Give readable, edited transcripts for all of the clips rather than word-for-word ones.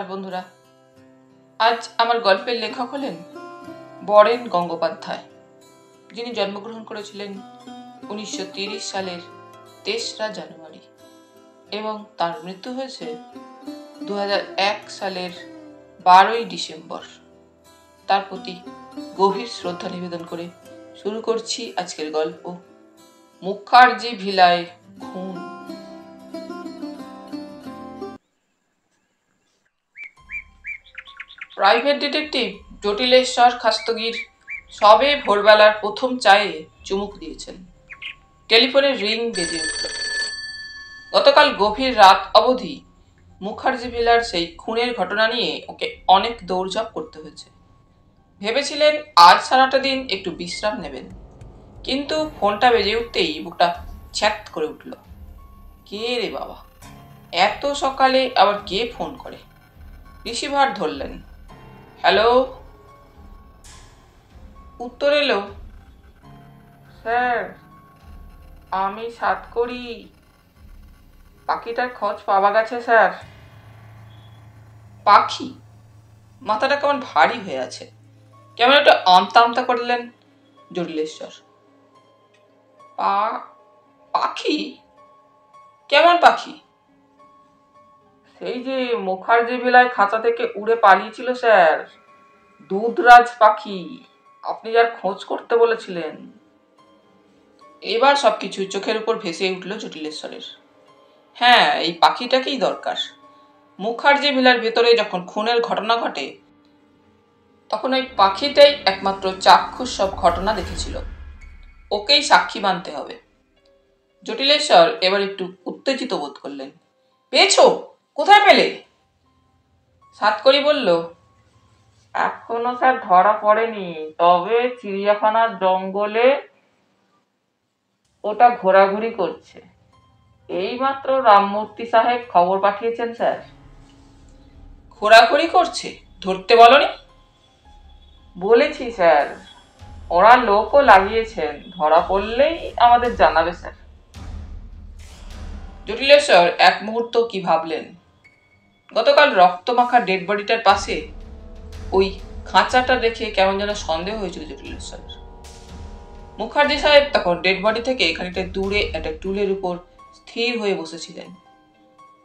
নমস্কার বন্ধুরা। আজ আমার গল্পের লেখক হলেন বরেন গঙ্গোপাধ্যায়, যিনি জন্মগ্রহণ করেছিলেন 1930 সালের 3রা জানুয়ারি এবং তার মৃত্যু হয়েছে 2001 সালের 12ই ডিসেম্বর। তার প্রতি গভীর শ্রদ্ধা নিবেদন করে শুরু করছি আজকের গল্প, মুখার্জি ভিলায় খুন। প্রাইভেট ডিটেকটিভ জটিলেশ্বর খাস্তগির সবে ভোরবেলার প্রথম চায়ে চুমুক দিয়েছেন। টেলিফোনের রিং বেজে উঠল। গতকাল গভীর রাত অবধি মুখার্জি ভিলার সেই খুনের ঘটনা নিয়ে ওকে অনেক দৌড়ঝাঁপ করতে হয়েছে। ভেবেছিলেন আজ সারাটা দিন একটু বিশ্রাম নেবেন, কিন্তু ফোনটা বেজে উঠতেই বুকটা ছ্যাত করে উঠল। কে রে বাবা, এত সকালে আবার কে ফোন করে? রিসিভার ধরলেন। হ্যালো। উত্তর এলো, স্যার আমি সাতকড়ি, পাখিটার খোঁজ পাওয়া গেছে স্যার। পাখি? মাথাটা কেমন ভারী হয়ে আছে। কেমন একটা আমতা আমতা করলেন জটিলেশ্বর। পাখি? কেমন পাখি? সেই যে মুখার্জি ভিলায় খাঁচা থেকে উড়ে পালিয়েছিল স্যার, দুধরাজ পাখি, আপনি যার খোঁজ করতে বলেছিলেন। এবার সবকিছু চোখের উপর ভেসে উঠল জটিলেশ্বরের। হ্যাঁ, এই পাখিটাকেই দরকার। মুখার্জি ভিলার ভেতরে যখন খুনের ঘটনা ঘটে, তখন ওই পাখিটাই একমাত্র চাক্ষুষ সব ঘটনা দেখেছিল। ওকেই সাক্ষী মানতে হবে। জটিলেশ্বর এবার একটু উত্তেজিত বোধ করলেন। পেয়েছো? কোথায় পেলে? সাতকড়ি বলল, এখনো স্যার ধরা পড়েনি, তবে চিড়িয়াখানার জঙ্গলে ওটা ঘোরাঘুরি করছে। এইমাত্র রামমূর্তি সাহেব খবর পাঠিয়েছেন স্যার। ঘোরাঘুরি করছে? ধরতে বলনি? বলেছি স্যার, ওরা লোকও লাগিয়েছেন, ধরা পড়লেই আমাদের জানাবে স্যার। জটিলেশ্বর এক মুহূর্ত কি ভাবলেন। গতকাল রক্তমাখা ডেড বডিটার পাশে ওই খাঁচাটা দেখে কেমন যেন সন্দেহ হয়েছিল জটিলেশ্বরের। মুখার্জি সাহেব তখন ডেড বডি থেকে খানিকটা দূরে একটা টুলের উপর স্থির হয়ে বসেছিলেন।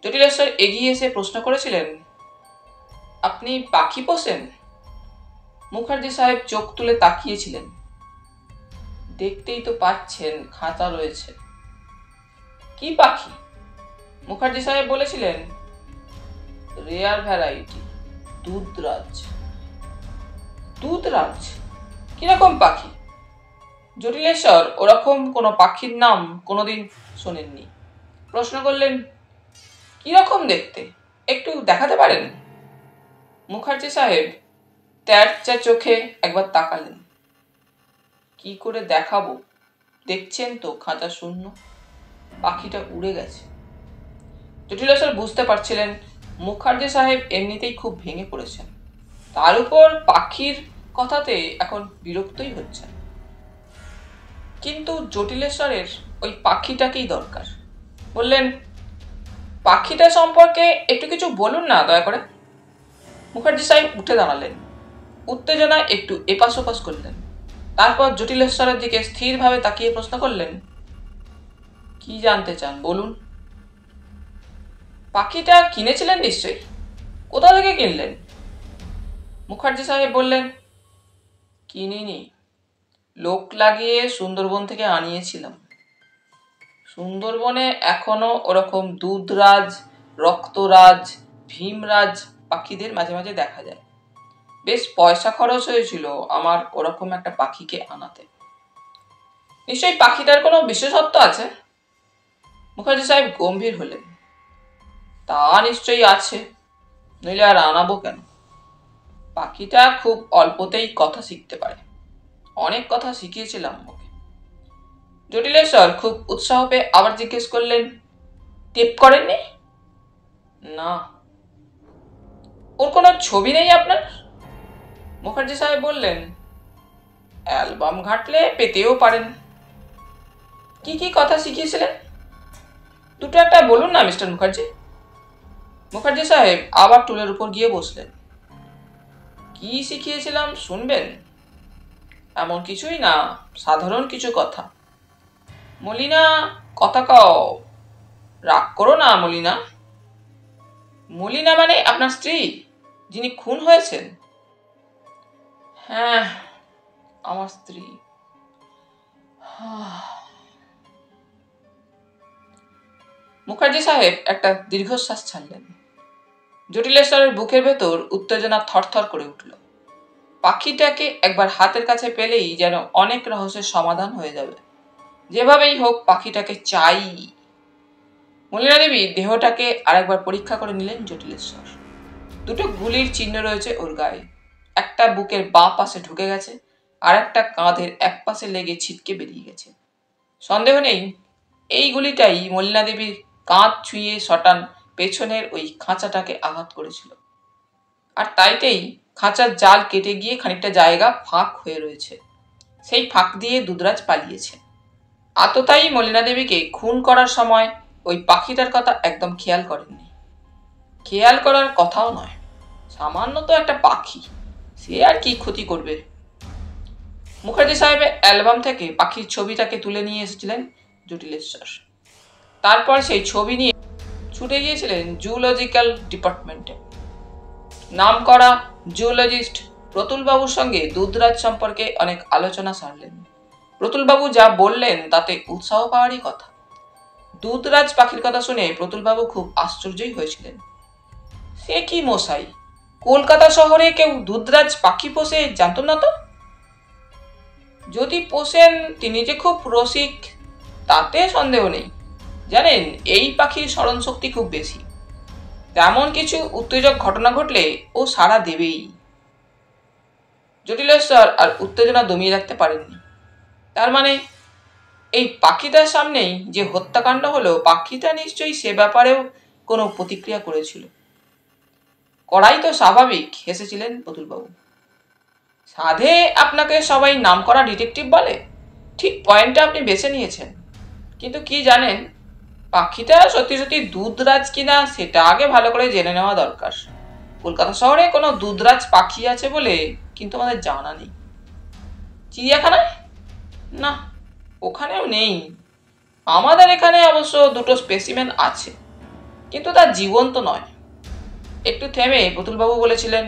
জটিলেশ্বর এগিয়ে এসে প্রশ্ন করেছিলেন, আপনি পাখি পোষেন? মুখার্জি সাহেব চোখ তুলে তাকিয়েছিলেন। দেখতেই তো পাচ্ছেন খাঁচা রয়েছে। কি পাখি? মুখার্জি সাহেব বলেছিলেন, রেয়ার ভ্যারাইটি, দুধরাজ। দুধরাজ? কিরকম পাখি? জটিলেশ্বর ওরকম কোনো পাখির নাম কোনোদিন শোনেননি। প্রশ্ন করলেন, কিরকম দেখতে, একটু দেখাতে পারেন? মুখার্জি সাহেব তেরচা চোখে একবার তাকালেন। কি করে দেখাবো? দেখছেন তো খাঁচা শূন্য, পাখিটা উড়ে গেছে। জটিলেশ্বর বুঝতে পারছিলেন মুখার্জি সাহেব এমনিতেই খুব ভেঙে পড়েছেন, তার উপর পাখির কথাতে এখন বিরক্তই হচ্ছেন। কিন্তু জটিলেশ্বরের ওই পাখিটাকেই দরকার। বললেন, পাখিটা সম্পর্কে একটু কিছু বলুন না দয়া করে। মুখার্জি সাহেব উঠে দাঁড়ালেন, উত্তেজনায় একটু এপাশ ওপাশ করলেন। তারপর জটিলেশ্বরের দিকে স্থিরভাবে তাকিয়ে প্রশ্ন করলেন, কি জানতে চান বলুন। পাখিটা কিনেছিলেন নিশ্চয়ই, কোথা থেকে কিনলেন? মুখার্জি সাহেব বললেন, কিনিনি, লোক লাগিয়ে সুন্দরবন থেকে আনিয়েছিলাম। সুন্দরবনে এখনো ওরকম দুধরাজ, রক্তরাজ, ভীমরাজ পাখিদের মাঝে মাঝে দেখা যায়। বেশ পয়সা খরচ হয়েছিল আমার ওরকম একটা পাখিকে আনাতে। নিশ্চয়ই পাখিটার কোনো বিশেষত্ব আছে? মুখার্জি সাহেব গম্ভীর হলেন। তা নিশ্চয়ই আছে, নইলে আর আনাবো কেন? পাখিটা খুব অল্পতেই কথা শিখতে পারে, অনেক কথা শিখিয়েছিলাম ওকে। জটিলেশ্বর খুব উৎসাহ পেয়ে আবার জিজ্ঞেস করলেন, টেপ করেননি? না। ওর কোনো ছবি নেই আপনার? মুখার্জি সাহেব বললেন, অ্যালবাম ঘাটলে পেতেও পারেন। কি কি কথা শিখিয়েছিলেন? দুটো একটা বলুন না মিস্টার মুখার্জি। মুখার্জি সাহেব আবার টুলের উপর গিয়ে বসলেন। কি শিখিয়েছিলাম শুনবেন? এমন কিছুই না, সাধারণ কিছু কথা। মলিনা, কথা কও। রাগ করো না মলিনা। মলিনা মানে আপনার স্ত্রী, যিনি খুন হয়েছেন? হ্যাঁ, আমার স্ত্রী। মুখার্জি সাহেব একটা দীর্ঘশ্বাস ছাড়লেন। জটিলেশ্বরের বুকের ভেতর উত্তেজনা থরথর করে উঠল। পাখিটাকে একবার হাতের কাছে পেলেই যেন অনেক রহস্যের সমাধান হয়ে যাবে। যেভাবেই হোক পাখিটাকে চাই। মলিনা দেবী দেহটাকে আরেকবার পরীক্ষা করে নিলেন জটিলেশ্বর। দুটো গুলির চিহ্ন রয়েছে ওর গায়ে। একটা বুকের বাঁ পাশে ঢুকে গেছে, আর একটা কাঁধের এক পাশে লেগে ছিটকে বেরিয়ে গেছে। সন্দেহ নেই এই গুলিটাই মলিনা দেবীর কাঁধ ছুঁয়ে শটান পেছনের ওই খাঁচাটাকে আঘাত করেছিল। আর তাইতেই খাঁচার জাল কেটে গিয়ে খানিকটা জায়গা ফাঁক হয়ে রয়েছে। সেই ফাঁক দিয়ে দুধরাজ পালিয়েছে। আততায়ী মলিনা দেবীকে খুন করার সময় ওই পাখিটার কথা একদম খেয়াল করেননি। খেয়াল করার কথাও নয়, সামান্য তো একটা পাখি, সে আর কি ক্ষতি করবে। মুখার্জি সাহেবের অ্যালবাম থেকে পাখির ছবিটাকে তুলে নিয়ে এসেছিলেন জটিলেশ্বর। তারপর সেই ছবি নিয়ে ছুটে গিয়েছিলেন জুলজিক্যাল ডিপার্টমেন্টে। নাম করা জুলজিস্ট প্রতুলবাবুর সঙ্গে দুধরাজ সম্পর্কে অনেক আলোচনা সারলেন। প্রতুলবাবু যা বললেন তাতে উৎসাহ পাওয়ারই কথা। দুধরাজ পাখির কথা শুনে প্রতুলবাবু খুব আশ্চর্যই হয়েছিলেন। সে কি মশাই, কলকাতা শহরে কেউ দুধরাজ পাখি পোষে জানতো না তো? যদি পোষেন তিনি যে খুব রসিক তাতে সন্দেহ নেই। জানেন, এই পাখির স্মরণ শক্তি খুব বেশি। তেমন কিছু উত্তেজক ঘটনা ঘটলে ও সাড়া দেবেই। জটিলেশ্বর আর উত্তেজনা দমিয়ে রাখতে পারেননি। তার মানে এই পাখিটার সামনেই যে হত্যাকাণ্ড হলো, পাখিটা নিশ্চয়ই সে ব্যাপারেও কোনো প্রতিক্রিয়া করেছিল। করাই তো স্বাভাবিক, হেসেছিলেন প্রতুলবাবু। সাধে আপনাকে সবাই নামকরা ডিটেকটিভ বলে, ঠিক পয়েন্টটা আপনি বেছে নিয়েছেন। কিন্তু কি জানেন, পাখিটা সত্যি সত্যি দুধরাজ কিনা সেটা আগে ভালো করে জেনে নেওয়া দরকার। কলকাতা শহরে কোনো দুধরাজ পাখি আছে বলে কিন্তু আমাদের জানা নেই। চিড়িয়াখানায়? না, ওখানেও নেই। আমাদের এখানে অবশ্য দুটো স্পেসিমেন আছে, কিন্তু তা জীবন্ত নয়। একটু থেমে পুতুলবাবু বলেছিলেন,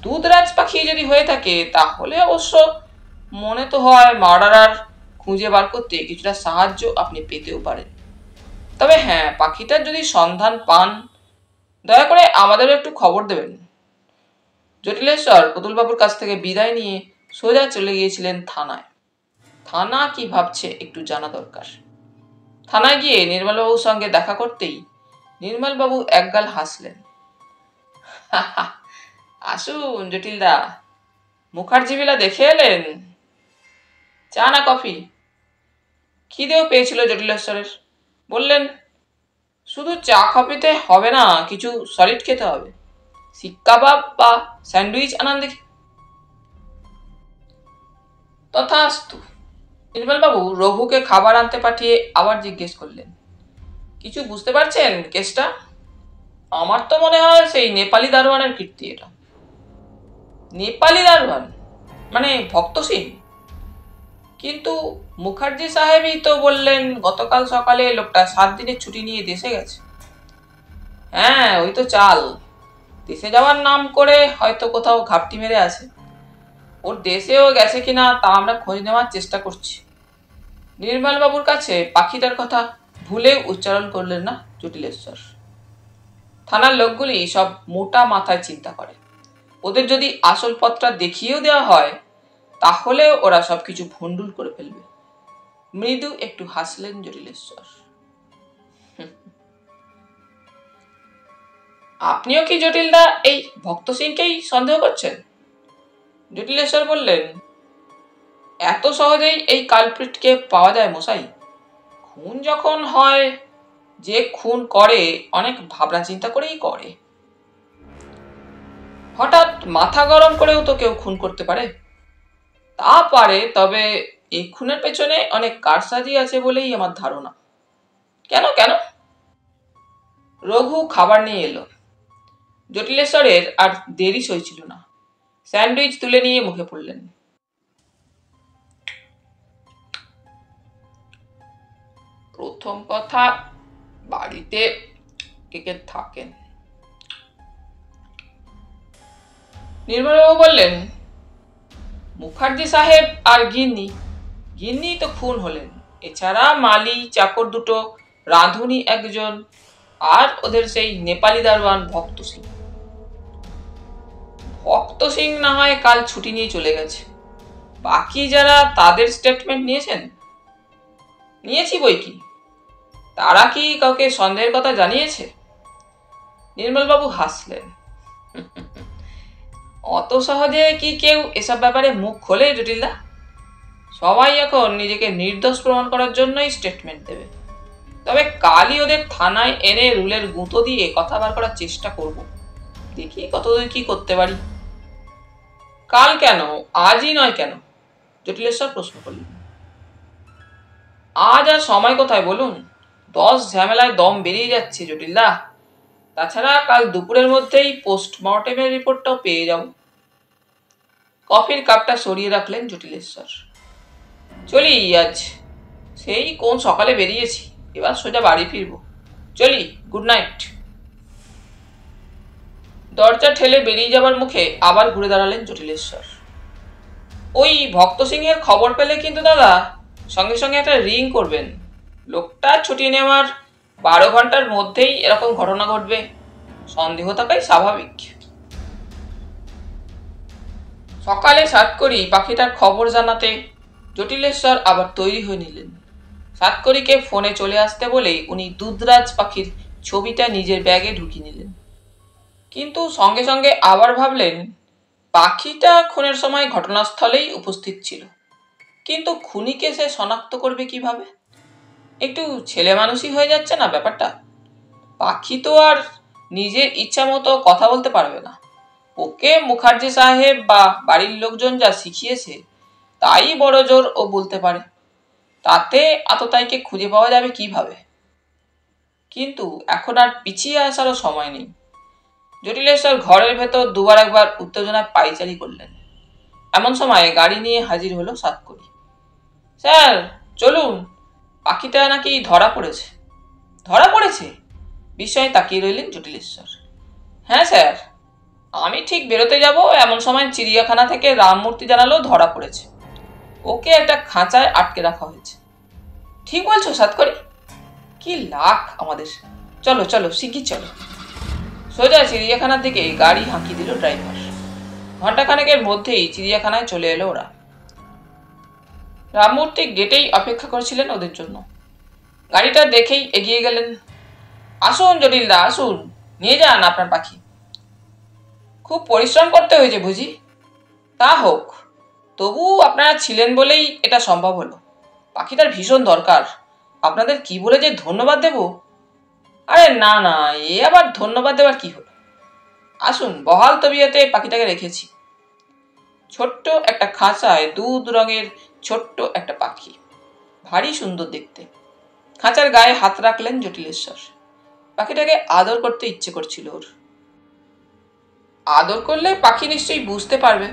দুধরাজ পাখি যদি হয়ে থাকে তাহলে অবশ্য মনে তো হয় মার্ডারার খুঁজে বার করতে কিছুটা সাহায্য আপনি পেতেও পারেন। তবে হ্যাঁ, পাখিটার যদি সন্ধান পান দয়া করে আমাদেরও একটু খবর দেবেন। জটিলেশ্বর পুতুলবাবুর কাছ থেকে বিদায় নিয়ে সোজা চলে গিয়েছিলেন থানায়। থানা কি ভাবছে একটু জানা দরকার। থানায় গিয়ে নির্মলবাবুর সঙ্গে দেখা করতেই নির্মলবাবু একগাল হাসলেন। আসুন জটিলদা, মুখার্জি বিলা দেখে এলেন? চা না কফি? খিদেও পেয়েছিল জটিলেশ্বরের। বললেন, শুধু চা কফিতে হবে না, কিছু সলিড খেতে হবে। শিক কাবাব বা স্যান্ডউইচ আনান দেখি। তথাস্তু। নির্মলবাবু রঘুকে খাবার আনতে পাঠিয়ে আবার জিজ্ঞেস করলেন, কিছু বুঝতে পারছেন কেসটা? আমার তো মনে হয় সেই নেপালি দারোয়ানের কীর্তি এটা। নেপালি দারোয়ান মানে ভক্ত সিং? কিন্তু মুখার্জি সাহেবই তো বললেন গতকাল সকালে লোকটা 7 দিনের ছুটি নিয়ে দেশে গেছে। হ্যাঁ, ওই তো চাল। দেশে যাওয়ার নাম করে হয়তো কোথাও ঘাপটি মেরে আছে। ওর দেশেও গেছে কিনা তা আমরা খোঁজ নেওয়ার চেষ্টা করছি। নির্মলবাবুর কাছে পাখিটার কথা ভুলেও উচ্চারণ করলেন না জটিলেশ্বর। থানার লোকগুলি সব মোটা মাথায় চিন্তা করে। ওদের যদি আসল পথটা দেখিয়েও দেওয়া হয় তাহলেও ওরা সবকিছু ভণ্ডুল করে ফেলবে। মৃদু একটু হাসলেন জটিলেশ্বর। আপনিও কি জটিলদা এই ভক্ত সিংকেই সন্দেহ করছেন? জটিলেশ্বর বললেন, এত সহজেই এই কালপ্রিটকে পাওয়া যায় মশাই? খুন যখন হয়, যে খুন করে অনেক ভাবনা চিন্তা করেই করে। হঠাৎ মাথা গরম করেও তো কেউ খুন করতে পারে। তা পারে, তবে এই খুনের পেছনে অনেক কারসাজি আছে বলেই আমার ধারণা। কেন কেন? রঘু খাবার নিয়ে এলো। জটিলেশ্বরের আর দেরি সইছিল না, স্যান্ডউইচ তুলে নিয়ে মুখে পড়লেন। প্রথম কথা, বাড়িতে কে কে থাকেন? নির্মলবাবু বললেন, মুখার্জি সাহেব আর গিন্নি। গিন্নি তো খুন হলেন, এছাড়া মালি চাকর দুটো, রাঁধুনি একজন, আর ওদের সেই নেপালি দারোয়ান ভক্ত সিং। ভক্ত সিং না হয় কাল ছুটি নিয়ে চলে গেছে। বাকি যারা, তাদের স্টেটমেন্ট নিয়েছেন? নিয়েছি বই কি। তারা কি কাউকে সন্দেহের কথা জানিয়েছে? নির্মলবাবু হাসলেন। অত সহজে কি কেউ এসব ব্যাপারে মুখ খোলে জটিলদা? সবাই এখন নিজেকে নির্দোষ প্রমাণ করার জন্যই স্টেটমেন্ট দেবে। তবে কালই ওদের থানায় এনে রুলের গুঁতো দিয়ে কথা বার করার চেষ্টা করব। দেখি কতদূর কি করতে পারি। কাল কেন, আজই নয় কেন? জটিলেশ্বর প্রশ্ন করলেন। আজ আর সময় কোথায় বলুন? 10 ঝামেলায় দম বেরিয়ে যাচ্ছে জটিলদা। তাছাড়া কাল দুপুরের মধ্যেই পোস্টমর্টেমের রিপোর্টটাও পেয়ে যাব। কফির কাপটা সরিয়ে রাখলেন জটিলেশ্বর। চলি আজ, সেই কোন সকালে বেরিয়েছি, এবার সোজা বাড়ি ফিরবো। চলি, গুড নাইট। দরজা ঠেলে বেরিয়ে যাবার মুখে আবার ঘুরে দাঁড়ালেন জটিলেশ্বর। ওই ভক্ত সিংহের খবর পেলে কিন্তু দাদা সঙ্গে সঙ্গে একটা রিং করবেন। লোকটা ছুটি নেওয়ার 12 ঘন্টার মধ্যেই এরকম ঘটনা ঘটবে, সন্দেহ থাকাই স্বাভাবিক। সকালে সাতকড়ি পাখিটার খবর জানাতে জটিলেশ্বর আবার তৈরি হয়ে নিলেন। সাতকড়িকে ফোনে চলে আসতে বলেই উনি দুধরাজ পাখির ছবিটা নিজের ব্যাগে ঢুকিয়ে নিলেন। কিন্তু সঙ্গে সঙ্গে আবার ভাবলেন, পাখিটা খুনের সময় ঘটনাস্থলেই উপস্থিত ছিল, কিন্তু খুনিকে সে শনাক্ত করবে কিভাবে? একটু ছেলে মানুষই হয়ে যাচ্ছে না ব্যাপারটা? পাখি তো আর নিজের ইচ্ছা মতো কথা বলতে পারবে না। ওকে মুখার্জি সাহেব বা বাড়ির লোকজন যা শিখিয়েছে তাই বড় জোর ও বলতে পারে। তাতে আততায়ীকে খুঁজে পাওয়া যাবে কিভাবে? কিন্তু এখন আর পিছিয়ে আসারও সময় নেই। জটিলেশ্বর ঘরের ভেতর দুবার একবার উত্তেজনায় পায়চারি করলেন। এমন সময় গাড়ি নিয়ে হাজির হলো সাতকড়ি। স্যার চলুন, পাখিটা নাকি ধরা পড়েছে। ধরা পড়েছে? বিস্ময়ে তাকিয়ে রইলেন জটিলেশ্বর। হ্যাঁ স্যার, আমি ঠিক বেরোতে যাব এমন সময় চিড়িয়াখানা থেকে রামমূর্তি জানালো ধরা পড়েছে। ওকে একটা খাঁচায় আটকে রাখা হয়েছে। ঠিক বলছো সাতকড়ি? কি লাক আমাদের! চলো চলো, শিগগির চলো। সোজা চিড়িয়াখানার দিকে গাড়ি হাঁকি দিল ড্রাইভার। ঘন্টাখানেকের মধ্যেই চিড়িয়াখানায় চলে এলো ওরা। রামমূর্তি গেটেই অপেক্ষা করছিলেন ওদের জন্য। গাড়িটা দেখেই এগিয়ে গেলেন। আসুন জটিলদা, আসুন, নিয়ে যান আপনার পাখি। খুব পরিশ্রম করতে হয়েছে বুঝি? তা হোক, তবু আপনারা ছিলেন বলেই এটা সম্ভব হলো। পাখিটার ভীষণ দরকার, আপনাদের কি বলে যে ধন্যবাদ দেব। আরে না না, এ আবার ধন্যবাদ দেওয়ার কি হলো? আসুন, বহাল তবিয়তে পাখিটাকে রেখেছি। ছোট্ট একটা খাঁচায় দুধ রঙের ছোট্ট একটা পাখি, ভারী সুন্দর দেখতে। খাঁচার গায়ে হাত রাখলেন জটিলেশ্বর। পাখিটাকে আদর করতে ইচ্ছে করছিল ওর। আদর করলে পাখি নিশ্চয়ই বুঝতে পারবে।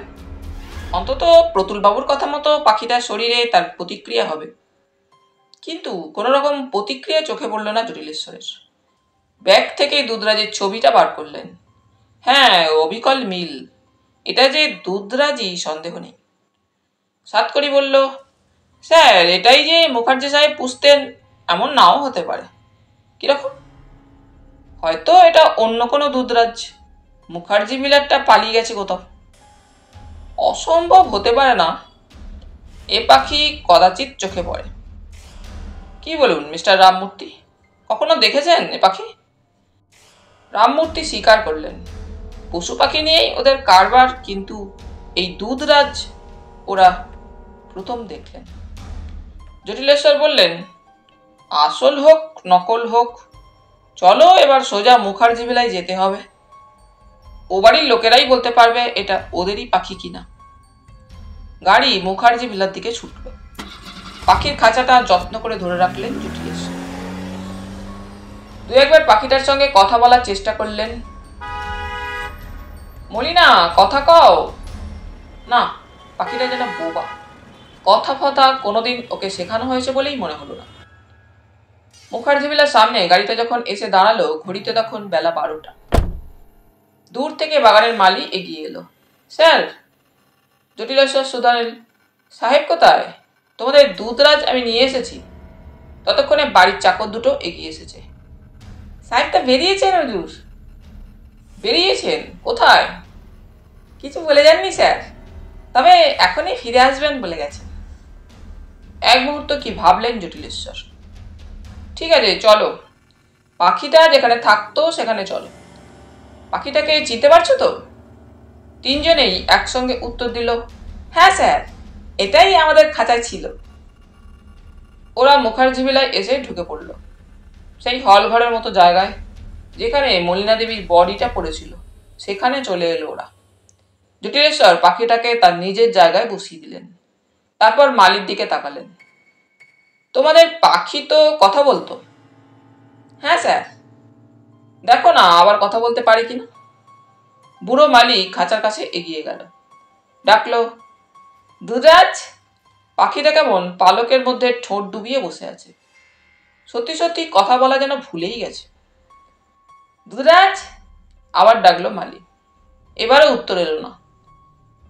অন্তত প্রতুলবাবুর কথা মতো পাখিটার শরীরে তার প্রতিক্রিয়া হবে। কিন্তু কোনো রকম প্রতিক্রিয়া চোখে পড়ল না জটিলেশ্বরের। ব্যাগ থেকে দুধরাজের ছবিটা বার করলেন। হ্যাঁ, অবিকল মিল। এটা যে দুধরাজই সন্দেহ নেই। সাতকড়ি বলল, স্যার এটাই যে মুখার্জি সাহেব পুষতেন এমন নাও হতে পারে। কিরকম? হয়তো এটা অন্য কোনো দুধরাজ। মুখার্জি মিলারটা পালিয়ে গেছে কোথাও। অসম্ভব হতে পারে না। এ পাখি কদাচিৎ চোখে পড়ে। কি বলুন মিস্টার রামমূর্তি, কখনো দেখেছেন এ পাখি? রামমূর্তি স্বীকার করলেন, পশু পাখি নিয়েই ওদের কারবার, কিন্তু এই দুধরাজ ওরা প্রথম দেখলেন। জটিলেশ্বর বললেন, আসল হোক নকল হোক, চলো এবার সোজা মুখার্জি ভিলায় যেতে হবে। ও বাড়ির লোকেরাই বলতে পারবে এটা ওদেরই পাখি কিনা। গাড়ি মুখার্জি ভিলার দিকে ছুটল। পাখির খাঁচাটা যত্ন করে ধরে রাখলেন জটিলেশ্বর। দু একবার পাখিটার সঙ্গে কথা বলার চেষ্টা করলেন। মলিনা, কথা কও। না, পাখিটা যেন বোবা, কথা ফথা কোনোদিন ওকে শেখানো হয়েছে বলেই মনে হলো না। মুখার্জি ভিলার সামনে গাড়িটা যখন এসে দাঁড়ালো, ঘড়িতে তখন বেলা 12টা। দূর থেকে বাগানের মালি এগিয়ে এলো। স্যার, জটিলেশ্বর সুধারের সাহেব কোথায়? তোমাদের দুধরাজ আমি নিয়ে এসেছি। ততক্ষণে বাড়ির চাকর দুটো এগিয়ে এসেছে। সাহেব তো বেরিয়েছেন হুজুর। বেরিয়েছেন? কোথায়? কিছু বলে যাননি স্যার, তবে এখনই ফিরে আসবেন বলে গেছেন। এক মুহূর্ত কি ভাবলেন জটিলেশ্বর। ঠিক আছে, চলো। পাখিটা যেখানে থাকতো সেখানে চলো। পাখিটাকে চিনতে পারছো তো? তিনজনেই একসঙ্গে উত্তর দিল, হ্যাঁ স্যার, এটাই আমাদের খাঁচায় ছিল। ওরা মুখার্জি ভিলায় এসে ঢুকে পড়ল, সেই হল ঘরের মতো জায়গায় যেখানে মলিনা দেবীর বডিটা পড়েছিল। সেখানে চলে এলো ওরা। জটিলেশ্বর পাখিটাকে তার নিজের জায়গায় বসিয়ে দিলেন। তারপর মালির দিকে তাকালেন। তোমাদের পাখি তো কথা বলতো? হ্যাঁ স্যার। দেখো না আবার কথা বলতে পারে কিনা। বুড়ো মালি খাঁচার কাছে এগিয়ে গেল, ডাকলো, দুধরাজ। পাখিটা কেমন পালকের মধ্যে ঠোঁট ডুবিয়ে বসে আছে। সত্যি সত্যি কথা বলা যেন ভুলেই গেছে। দুধরাজ, আবার ডাকলো মালি। এবারে উত্তর এলো না।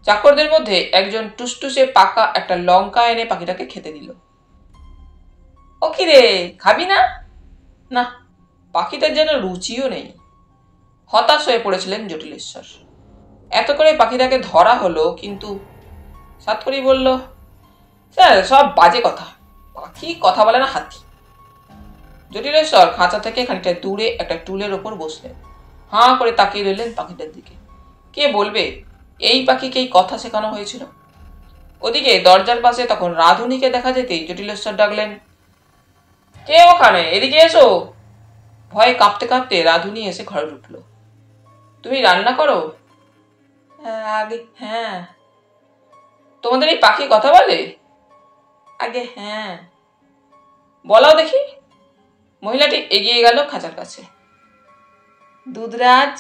চাকরদের মধ্যে একজন টুসটুসে পাকা একটা লঙ্কা এনে পাখিটাকে খেতে দিল। ও কি রে, খাবি না? না, পাখিটার যেন রুচিও নেই। হতাশ হয়ে পড়েছিলেন জটিলেশ্বর। এত করে পাখিটাকে ধরা হলো, কিন্তু সাতকড়ি বলল, স্যার সব বাজে কথা, পাখি কথা বলে না, হাতি। জটিলেশ্বর খাঁচা থেকে খানিকটা দূরে একটা টুলের ওপর বসলেন। হাঁ করে তাকিয়ে রইলেন পাখিটার দিকে। কে বলবে এই পাখিকেই কথা শেখানো হয়েছিল? ওদিকে দরজার পাশে তখন রাধুনীকে দেখা যেতেই জটিলেশ্বর ডাকলেন, কে ওখানে, এদিকে এসো। ভয়ে কাঁপতে কাঁপতে রাধুনী এসে ঘরে ঢুকলো। তুমি রান্না করো? আগে হ্যাঁ। তোমাদের এই পাখি কথা বলে? আগে হ্যাঁ। বলাও দেখি। মহিলাটি এগিয়ে গেল খাঁচার কাছে। দুধরাজ।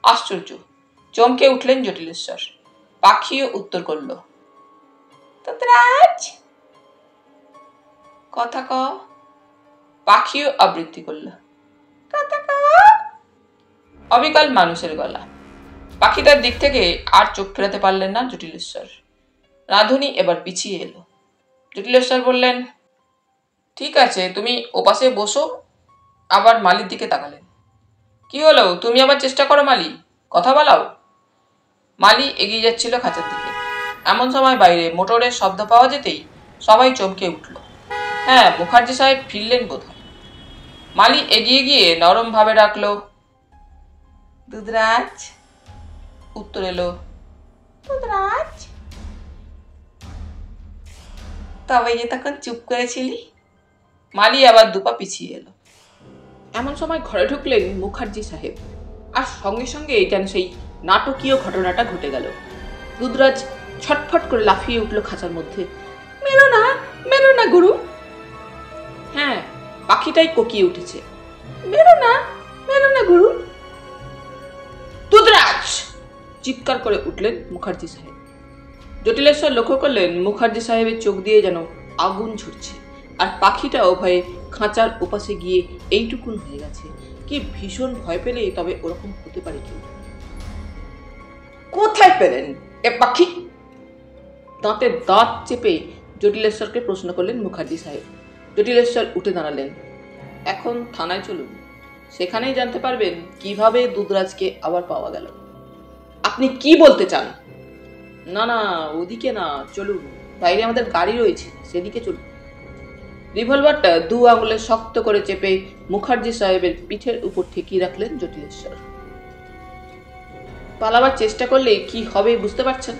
আশ্চর্য, চমকে উঠলেন জটিলেশ্বর। পাখিও উত্তর করল, দুধরাজ। কথা ক। পাখিও আবৃত্তি করল, কথা ক। অবিকল মানুষের গলা। পাখিটার দিক থেকে আর চোখ ফেরাতে পারলেন না জটিলেশ্বর। রাধুনী এবার পিছিয়ে এলো। জটিলেশ্বর বললেন, ঠিক আছে, তুমি ওপাশে বসো। আবার মালির দিকে তাকালেন। কি হলো, তুমি আবার চেষ্টা করো মালি, কথা বলাও। মালি এগিয়ে যাচ্ছিল খাঁচার দিকে। এমন সময় বাইরে মোটরের শব্দ পাওয়া যেতেই সবাই চমকে উঠল। হ্যাঁ, মুখার্জি সাহেব ফিরলেন বোধহয়। মালি এগিয়ে গিয়ে নরম ভাবে ডাকলো, দুধরাজ। উত্তর এলো, দুধরাজ। তবে যে তখন চুপ করেছিলি। মালি আবার দুপা পিছিয়ে এলো। এমন সময় ঘরে ঢুকলেন মুখার্জি সাহেব। আর সঙ্গে সঙ্গে যেন সেই নাটকীয় ঘটনাটা ঘটে গেল। দুধরাজ ছটফট করে লাফিয়ে উঠল খাঁচার মধ্যে। মেরো না গুরু। হ্যাঁ, পাখিটাই কোকিয়ে উঠেছে, মেরো না গুরু। দুধরাজ, চিৎকার করে উঠলেন মুখার্জি সাহেব। জটিলেশ্বর লক্ষ্য করলেন মুখার্জি সাহেবের চোখ দিয়ে যেন আগুন ঝরছে, আর পাখিটাও ভয়ে খাঁচার ওপাশে গিয়ে এইটুকুন হয়ে গেছে। কি ভীষণ ভয় পেলে তবে ওরকম হতে পারে কি? কোথায় পেলেন এ পাখি? দাঁতে দাঁত চেপে জটিলেশ্বরকে প্রশ্ন করলেন মুখার্জি সাহেব। জটিলেশ্বর উঠে দাঁড়ালেন। এখন থানায় চলুন, সেখানেই জানতে পারবেন কিভাবে দুধরাজকে আবার পাওয়া গেল। আপনি কি বলতে চান? না, ওদিকে না, চলুন, বাইরে আমাদের গাড়ি রয়েছে, সেদিকে চলুন। রিভলভারটা দু আঙুলে শক্ত করে চেপে মুখার্জি সাহেবের পিঠের উপর ঠেকিয়ে রাখলেন জটিলেশ্বর। পালাবার চেষ্টা করলে কি হবে বুঝতে পারছেন?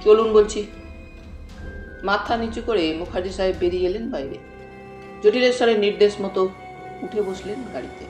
চলুন বলছি। মাথা নিচু করে মুখার্জি সাহেব বেরিয়ে এলেন বাইরে। জটিলেশ্বরের নির্দেশ মতো উঠে বসলেন গাড়িতে।